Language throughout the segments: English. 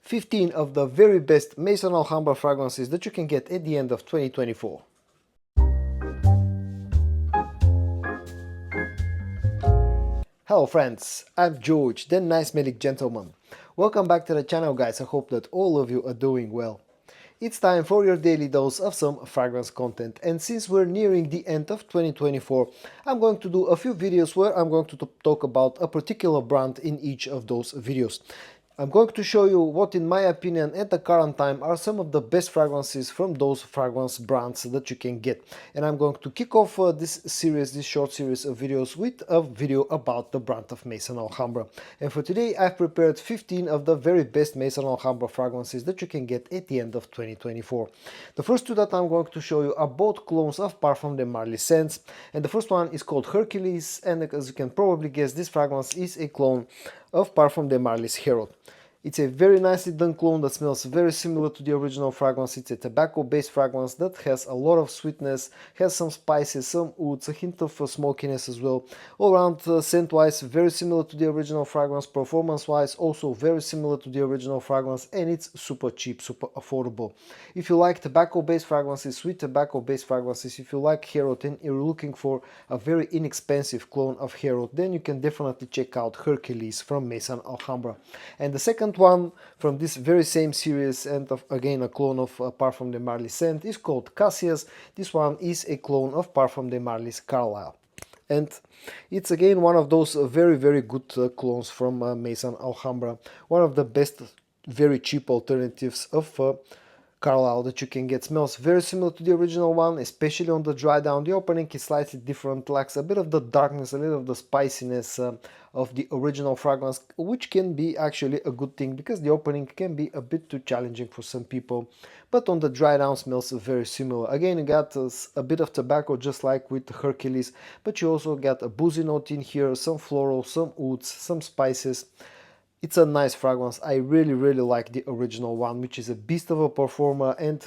15 of the very best Maison Alhambra fragrances that you can get at the end of 2024. Hello friends, I'm George, the nice smelling gentleman. Welcome back to the channel guys, I hope that all of you are doing well. It's time for your daily dose of some fragrance content, and since we're nearing the end of 2024, I'm going to do a few videos where I'm going to talk about a particular brand in each of those videos. I'm going to show you what, in my opinion, at the current time are some of the best fragrances from those fragrance brands that you can get. And I'm going to kick off this short series of videos with a video about the brand of Maison Alhambra. And for today, I've prepared 15 of the very best Maison Alhambra fragrances that you can get at the end of 2024. The first two that I'm going to show you are both clones of Parfums de Marly scents. And the first one is called Hercules, and as you can probably guess, this fragrance is a clone of Parfums de Marly's Herod. It's a very nicely done clone that smells very similar to the original fragrance. It's a tobacco-based fragrance that has a lot of sweetness, has some spices, some woods, a hint of smokiness as well. All around scent-wise, very similar to the original fragrance. Performance-wise, also very similar to the original fragrance, and it's super cheap, super affordable. If you like tobacco-based fragrances, sweet tobacco-based fragrances, if you like Herod and you're looking for a very inexpensive clone of Herod, then you can definitely check out Hercules from Maison Alhambra. And the second one from this very same series, and again a clone of Parfums de Marly scent, is called Cassius. This one is a clone of Parfums de Marly's Carlisle, and it's again one of those very good clones from Maison Alhambra, one of the best very cheap alternatives of Carlisle that you can get. Smells very similar to the original one, especially on the dry down. The opening is slightly different, lacks a bit of the darkness, a little of the spiciness of the original fragrance, which can be actually a good thing because the opening can be a bit too challenging for some people. But on the dry down smells very similar. Again, you got a bit of tobacco just like with Hercules, but you also get a boozy note in here, some floral, some woods, some spices. It's a nice fragrance. I really like the original one, which is a beast of a performer, and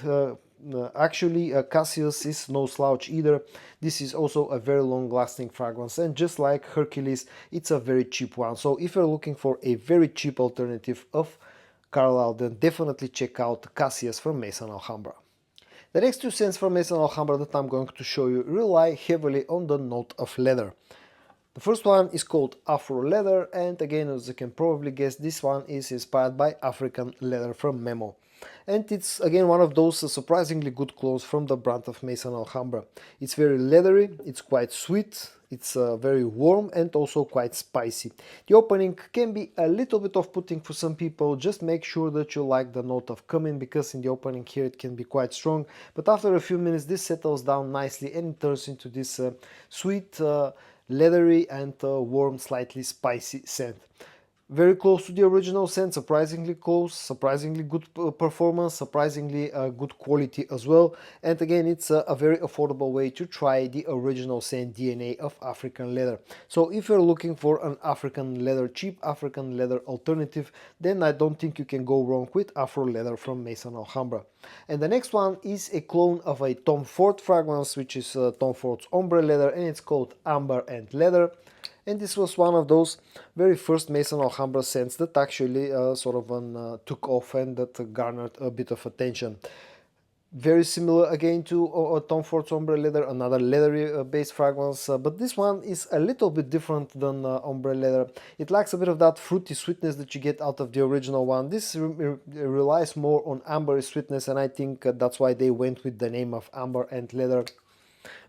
actually Cassius is no slouch either. This is also a very long lasting fragrance, and just like Hercules, it's a very cheap one. So if you're looking for a very cheap alternative of Carlisle, then definitely check out Cassius from Maison Alhambra. The next two scents from Maison Alhambra that I'm going to show you rely heavily on the note of leather. The first one is called Afro Leather, and again, as you can probably guess, this one is inspired by African leather from Memo. And it's again one of those surprisingly good clones from the brand of Maison Alhambra. It's very leathery, it's quite sweet, it's very warm and also quite spicy. The opening can be a little bit off-putting for some people. Just make sure that you like the note of cumin, because in the opening here it can be quite strong. But after a few minutes this settles down nicely and it turns into this sweet, leathery and warm, slightly spicy scent. Very close to the original scent, surprisingly close, surprisingly good performance, surprisingly good quality as well. And again, it's a very affordable way to try the original scent DNA of African leather. So if you're looking for an African leather, cheap African leather alternative, then I don't think you can go wrong with Afro Leather from Maison Alhambra. And the next one is a clone of a Tom Ford fragrance, which is Tom Ford's Ombre Leather, and it's called Amber and Leather. And this was one of those very first Maison Alhambra scents that actually took off and that garnered a bit of attention. Very similar again to Tom Ford's Ombre Leather, another leathery based fragrance, but this one is a little bit different than Ombre Leather. It lacks a bit of that fruity sweetness that you get out of the original one. This relies more on ambery sweetness, and I think that's why they went with the name of Amber and Leather.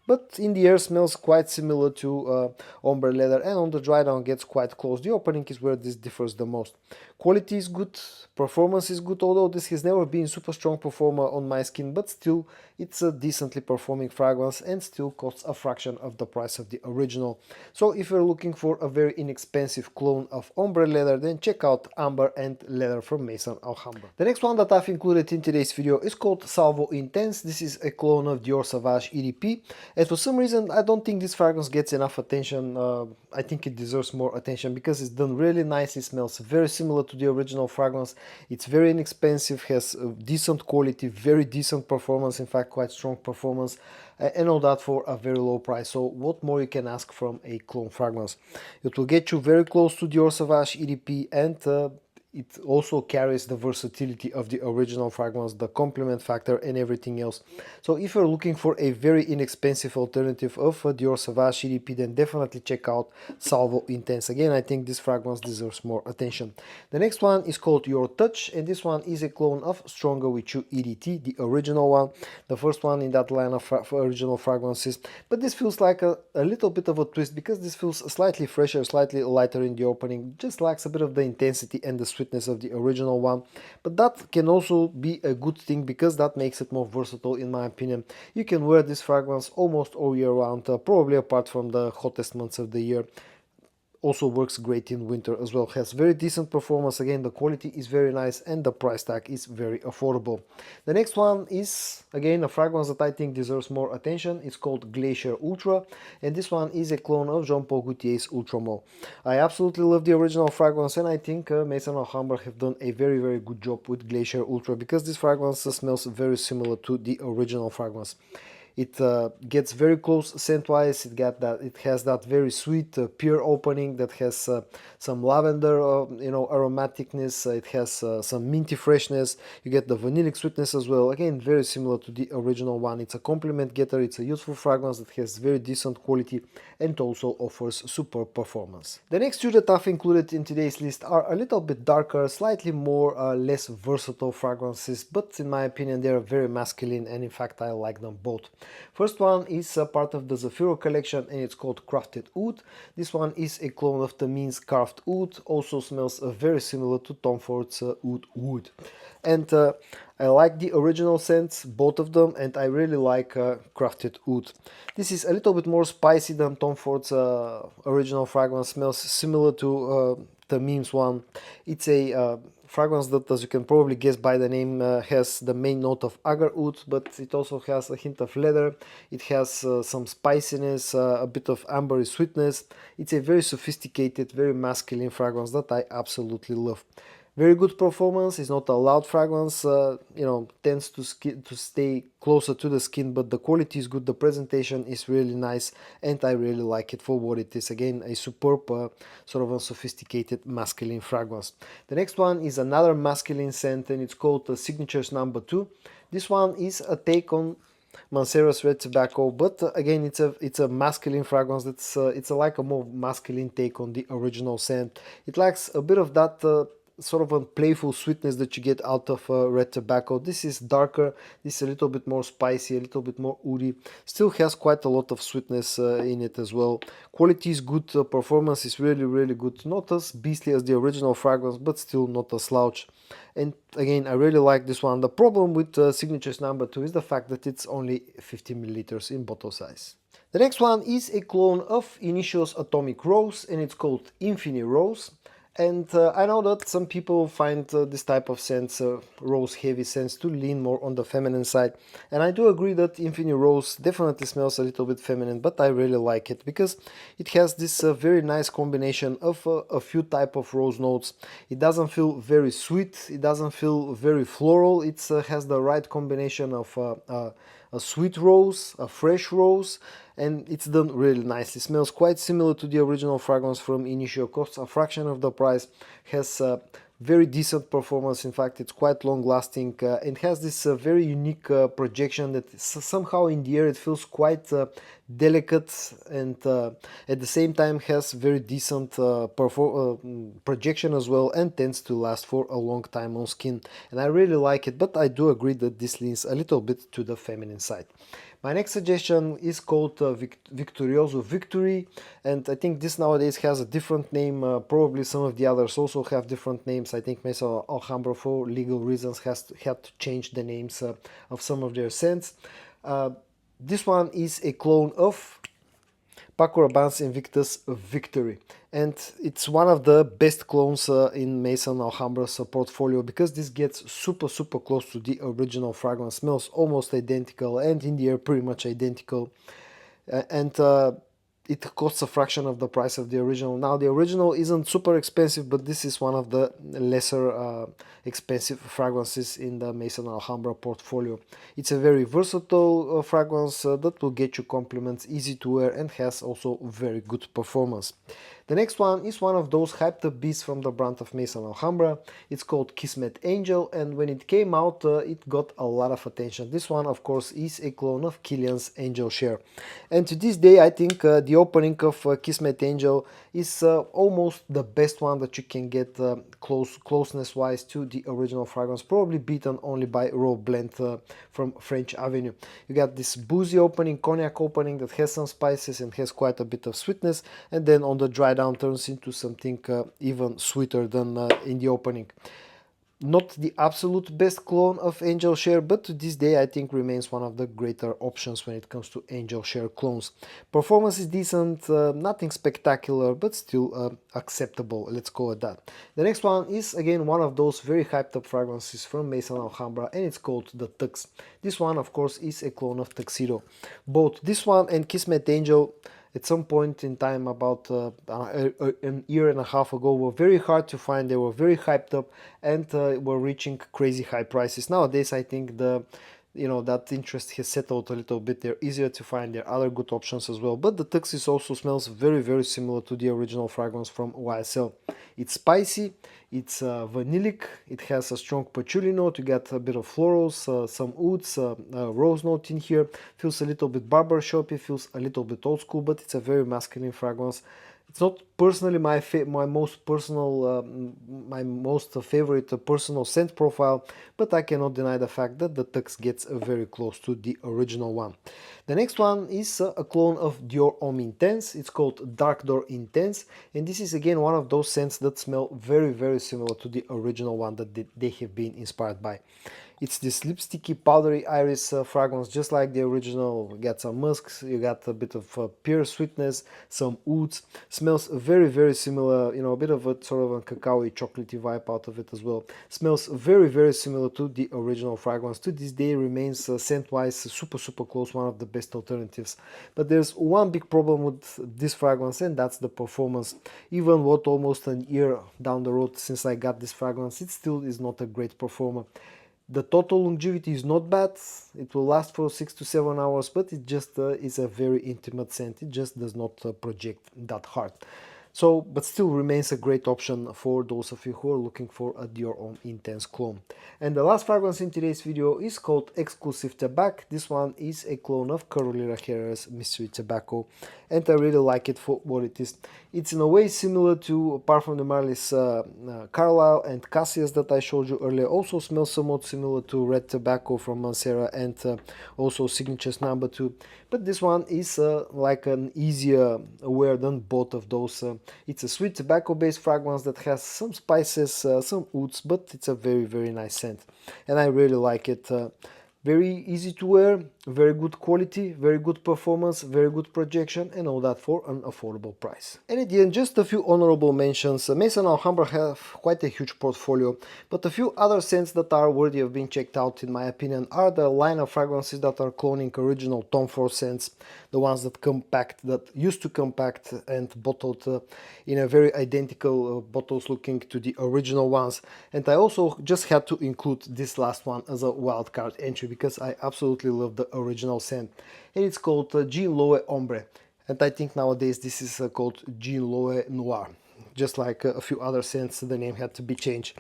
But in the air smells quite similar to Ombre Leather, and on the dry down gets quite close. The opening is where this differs the most. Quality is good, performance is good, although this has never been super strong performer on my skin, but still it's a decently performing fragrance and still costs a fraction of the price of the original. So if you're looking for a very inexpensive clone of Ombre Leather, then check out Amber and Leather from Maison Alhambra. The next one that I've included in today's video is called Salvo Intense. This is a clone of Dior Sauvage EDP. And for some reason, I don't think this fragrance gets enough attention. I think it deserves more attention because it's done really nicely, smells very similar to the original fragrance. It's very inexpensive, has decent quality, very decent performance, in fact quite strong performance, and all that for a very low price. So what more you can ask from a clone fragrance? It will get you very close to Dior Sauvage EDP, and it also carries the versatility of the original fragrance, the complement factor and everything else. So if you're looking for a very inexpensive alternative of Dior Sauvage CDP, then definitely check out Salvo Intense. Again, I think this fragrance deserves more attention. The next one is called Your Touch, and this one is a clone of Stronger With You EDT, the original one, the first one in that line of original fragrances. But this feels like a little bit of a twist, because this feels slightly fresher, slightly lighter in the opening, just lacks a bit of the intensity and the sweetness of the original one. But that can also be a good thing, because that makes it more versatile in my opinion. You can wear this fragrance almost all year round, probably apart from the hottest months of the year. Also works great in winter as well. Has very decent performance. Again, the quality is very nice and the price tag is very affordable. The next one is again a fragrance that I think deserves more attention. It's called Glacier Ultra, and this one is a clone of Jean-Paul Gaultier's Ultra Mauve. I absolutely love the original fragrance, and I think Maison Alhambra have done a very good job with Glacier Ultra, because this fragrance smells very similar to the original fragrance. It gets very close scent-wise. It has that very sweet, pure opening that has some lavender, aromaticness. It has some minty freshness. You get the vanillic sweetness as well. Again, very similar to the original one. It's a compliment getter. It's a useful fragrance that has very decent quality and also offers superb performance. The next two that I've included in today's list are a little bit darker, slightly more less versatile fragrances, but in my opinion they are very masculine, and in fact I like them both. First one is part of the Zafiro collection, and it's called Crafted Oud. This one is a clone of Tamin's Carved Oud, also smells very similar to Tom Ford's Oud Wood. And I like the original scents, both of them, and I really like Crafted Oud. This is a little bit more spicy than Tom Ford's original fragrance, smells similar to Tamim's one. It's a fragrance that, as you can probably guess by the name, has the main note of agar oud, but it also has a hint of leather. It has some spiciness, a bit of ambery sweetness. It's a very sophisticated, very masculine fragrance that I absolutely love. Very good performance. It's not a loud fragrance, tends to stay closer to the skin, but the quality is good, the presentation is really nice, and I really like it for what it is. Again, a superb, sort of a sophisticated masculine fragrance. The next one is another masculine scent, and it's called Signatures Number 2. This one is a take on Mancero's Red Tobacco, but again it's a masculine fragrance. It's like a more masculine take on the original scent. It lacks a bit of that sort of a playful sweetness that you get out of Red Tobacco. This is darker, this is a little bit more spicy, a little bit more woody. Still has quite a lot of sweetness in it as well. Quality is good, performance is really good. Not as beastly as the original fragrance, but still not a slouch. And again, I really like this one. The problem with Signatures Number 2 is the fact that it's only 50 milliliters in bottle size. The next one is a clone of Initio's Atomic Rose, and it's called Infini Rose. And I know that some people find this type of scents, rose heavy scents, to lean more on the feminine side. And I do agree that Infini Rose definitely smells a little bit feminine, but I really like it because it has this very nice combination of a few type of rose notes. It doesn't feel very sweet, it doesn't feel very floral, it has the right combination of a sweet rose, a fresh rose, and it's done really nicely. Smells quite similar to the original fragrance from Initio, costs a fraction of the price, has very decent performance. In fact, it's quite long lasting and has this very unique projection that somehow in the air it feels quite delicate, and at the same time has very decent projection as well, and tends to last for a long time on skin, and I really like it. But I do agree that this leans a little bit to the feminine side. My next suggestion is called Victorioso Victory, and I think this nowadays has a different name. Probably some of the others also have different names. I think Maison Alhambra, for legal reasons, had to change the names of some of their scents. This one is a clone of Paco Rabanne's Invictus Victory, and it's one of the best clones in Maison Alhambra's portfolio, because this gets super close to the original fragrance, smells almost identical, and in the air pretty much identical, and it costs a fraction of the price of the original. Now the original isn't super expensive, but this is one of the lesser expensive fragrances in the Maison Alhambra portfolio. It's a very versatile fragrance that will get you compliments, easy to wear, and has also very good performance. The next one is one of those hyped up beasts from the brand of Maison Alhambra. It's called Kismet Angel, and when it came out it got a lot of attention. This one of course is a clone of Kilian's Angel Share, and to this day I think the opening of Kismet Angel is almost the best one that you can get closeness wise to the original fragrance, probably beaten only by Raw Blend from French Avenue. You got this boozy opening, cognac opening that has some spices and has quite a bit of sweetness, and then on the dry down turns into something even sweeter than in the opening. Not the absolute best clone of Angel Share, but to this day I think remains one of the greater options when it comes to Angel Share clones. Performance is decent, nothing spectacular, but still acceptable, let's call it that. The next one is again one of those very hyped up fragrances from Maison Alhambra, and it's called the Tux. This one of course is a clone of Tuxedo. Both this one and Kismet Angel at some point in time about an year and a half ago were very hard to find. They were very hyped up and were reaching crazy high prices. Nowadays I think that interest has settled a little bit. They're easier to find. There are other good options as well, but the Tuxis also smells very similar to the original fragrance from YSL. It's spicy, it's vanillic, it has a strong patchouli note, you get a bit of florals, some ouds, rose note in here. Feels a little bit barbershop, it feels a little bit old school, but it's a very masculine fragrance. It's not personally my most favorite personal scent profile, but I cannot deny the fact that the Tux gets very close to the original one. The next one is a clone of Dior Homme Intense. It's called Dark Door Intense, and this is again one of those scents that smell very similar to the original one that they have been inspired by. It's this lipsticky powdery iris fragrance, just like the original. You got some musks, you got a bit of pear sweetness, some ouds. Smells very similar, a bit of a sort of a cacao-y chocolatey vibe out of it as well. Smells very similar to the original fragrance. To this day remains scent-wise super close, one of the best alternatives. But there's one big problem with this fragrance, and that's the performance. Even what almost a year down the road since I got this fragrance, it still is not a great performer. The total longevity is not bad, it will last for 6 to 7 hours, but it just is a very intimate scent. It just does not project that hard. So, but still remains a great option for those of you who are looking for a Dior Homme Intense clone. And the last fragrance in today's video is called Exclusive Tobacco. This one is a clone of Carolina Herrera's Mystery Tobacco, and I really like it for what it is. It's in a way similar to Parfums de Marly's Carlisle and Cassius that I showed you earlier. Also smells somewhat similar to Red Tobacco from Mancera and also Signatures No. 2. But this one is like an easier wear than both of those. It's a sweet tobacco-based fragrance that has some spices, some ouds, but it's a very nice scent, and I really like it. Very easy to wear, very good quality, very good performance, very good projection, and all that for an affordable price. And at the end, just a few honorable mentions. Maison Alhambra have quite a huge portfolio, but a few other scents that are worthy of being checked out in my opinion are the line of fragrances that are cloning original Tom Ford scents, the ones that used to compact and bottled in a very identical bottles looking to the original ones. And I also just had to include this last one as a wildcard entry because I absolutely love the original scent, and it's called Jean Lowe Ombre, and I think nowadays this is called Jean Lowe Noir. Just like a few other scents, the name had to be changed.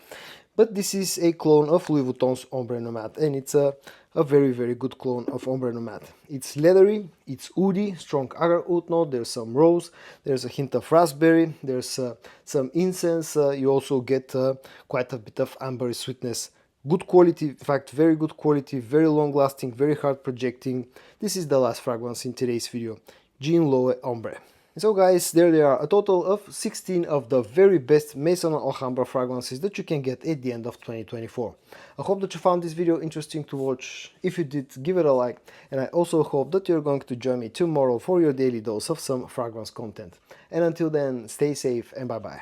But this is a clone of Louis Vuitton's Ombre Nomade, and it's a very good clone of Ombre Nomade. It's leathery, it's woody, strong agar oud note, there's some rose, there's a hint of raspberry, there's some incense, you also get quite a bit of amber sweetness. Good quality, in fact very good quality, very long lasting, very hard projecting. This is the last fragrance in today's video, Jean Lowe Ombre. And so guys, there they are, a total of 16 of the very best Maison Alhambra fragrances that you can get at the end of 2024. I hope that you found this video interesting to watch. If you did, give it a like, and I also hope that you're going to join me tomorrow for your daily dose of some fragrance content. And until then, stay safe and bye bye.